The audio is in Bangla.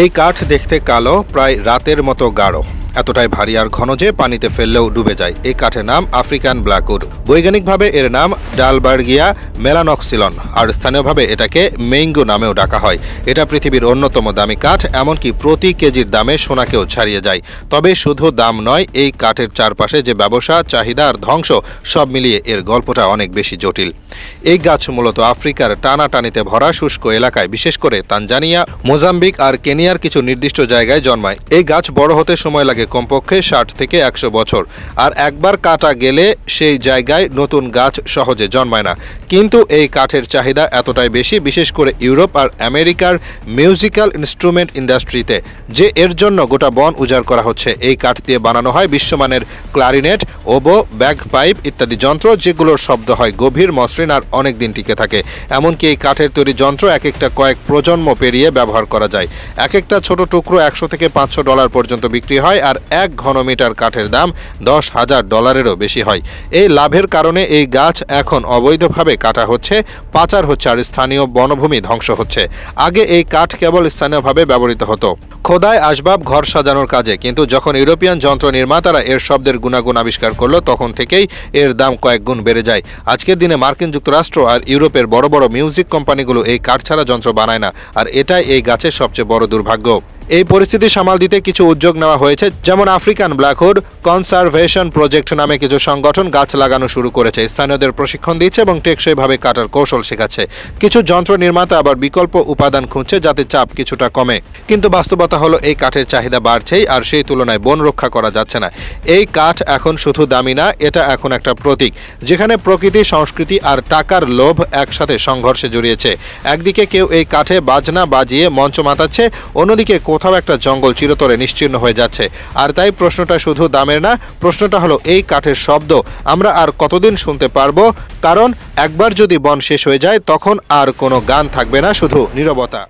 এই কাঠ দেখতে কালো, প্রায় রাতের মতো গাঢ়, এতটাই ভারী আর ঘন যে পানিতে ফেললেও ডুবে যায়। এই কাঠের নাম আফ্রিকান ব্ল্যাকউড। বৈজ্ঞানিকভাবে এর নাম ডালবার্গিয়া মেলানক্সিলন, আর স্থানীয়ভাবে এটাকে মেইঙ্গো নামেও ডাকা হয়। এটা পৃথিবীর অন্যতম দামি কাঠ, এমনকি প্রতি কেজির দামে সোনাকেও ছাড়িয়ে যায়। তবে শুধু দাম নয়, এই কাঠের চারপাশে যে ব্যবসা, চাহিদা আর ধ্বংস, সব মিলিয়ে এর গল্পটা অনেক বেশি জটিল। এই গাছ মূলত আফ্রিকার টানাটানিতে ভরা শুষ্ক এলাকায়, বিশেষ করে তানজানিয়া, মোজাম্বিক আর কেনিয়ার কিছু নির্দিষ্ট জায়গায় জন্মায়। এই গাছ বড় হতে সময় লাগে কমপক্ষে 60 থেকে 100 বছর, আর একবার কাটা গেলে সেই জায়গায় নতুন গাছ সহজে জন্মায় না। কিন্তু এই কাঠের চাহিদা এতটাই বেশি, বিশেষ করে ইউরোপ আর আমেরিকার মিউজিক্যাল ইনস্ট্রুমেন্ট ইন্ডাস্ট্রিতে, যে এর জন্য গোটা বন উজাড় করা হচ্ছে। এই কাঠ দিয়ে বানানো হয় বিশ্বমানের ক্লারিনেট, ওবো, ব্যাগপাইপ ইত্যাদি যন্ত্র, যেগুলোর শব্দ হয় গভীর, মসৃণ আর অনেক দিন টিকে থাকে। এমনকি এই কাঠের তৈরি যন্ত্র এক একটা কয়েক প্রজন্ম পেরিয়ে ব্যবহার করা যায়। এক একটা ছোট টুকরো $100 থেকে $500 পর্যন্ত বিক্রি হয়, আর 1 ঘনমিটার কাঠের দাম $10,000-এরও বেশি হয়। এই লাভের কারণে এই গাছ এখন অবৈধভাবে কাটা হচ্ছে, পাচার হচ্ছে আর স্থানীয় বনভূমি ধ্বংস হচ্ছে। আগে এই কাঠ কেবল স্থানীয়ভাবে ব্যবহৃত হতো খোদাই, আসবাব, ঘর সাজানোর কাজে, কিন্তু যখন ইউরোপিয়ান যন্ত্র নির্মাতারা এর শব্দের গুণাগুণ আবিষ্কার করলো, তখন থেকেই এর দাম কয়েক গুণ বেড়ে যায়। আজকের দিনে মার্কিন যুক্তরাষ্ট্র আর ইউরোপের বড় বড় মিউজিক কোম্পানিগুলো এই কাঠ ছাড়া যন্ত্র বানায় না, আর এটাই এই গাছের সবচেয়ে বড় দুর্ভাগ্য। এই পরিস্থিতি সামাল দিতে কিছু উদ্যোগ নেওয়া হয়েছে, যেমন আফ্রিকান ব্ল্যাকউড কনসারভেশন প্রজেক্ট নামে কিছু সংগঠন গাছ লাগানো শুরু করেছে, স্থানীয়দের প্রশিক্ষণ দিচ্ছে এবং টেকসইভাবে কাটার কৌশল শেখাচ্ছে। কিছু যন্ত্র নির্মাতা আবার বিকল্প উপাদান খুঁজছে যাতে চাপ কিছুটা কমে। কিন্তু বাস্তবতা হলো এই কাঠের চাহিদা বাড়ছেই, আর সেই তুলনায় বন রক্ষা করা যাচ্ছে না। এই কাঠ এখন শুধু দামি না, এটা এখন একটা প্রতীক, যেখানে প্রকৃতি, সংস্কৃতি আর টাকার লোভ একসাথে সংঘর্ষে জড়িয়েছে। একদিকে কেউ এই কাঠে বাজনা বাজিয়ে মঞ্চ মাতাচ্ছে, অন্যদিকে কোথাও একটা জঙ্গল চিরতরে নিশ্চিহ্ন হয়ে যাচ্ছে। আর তাই প্রশ্নটা শুধু দামের না, প্রশ্নটা হলো এই কাঠের শব্দ আমরা আর কতদিন শুনতে পারবো? কারণ একবার যদি বন শেষ হয়ে যায়, তখন আর কোনো গান থাকবে না, শুধু নীরবতা।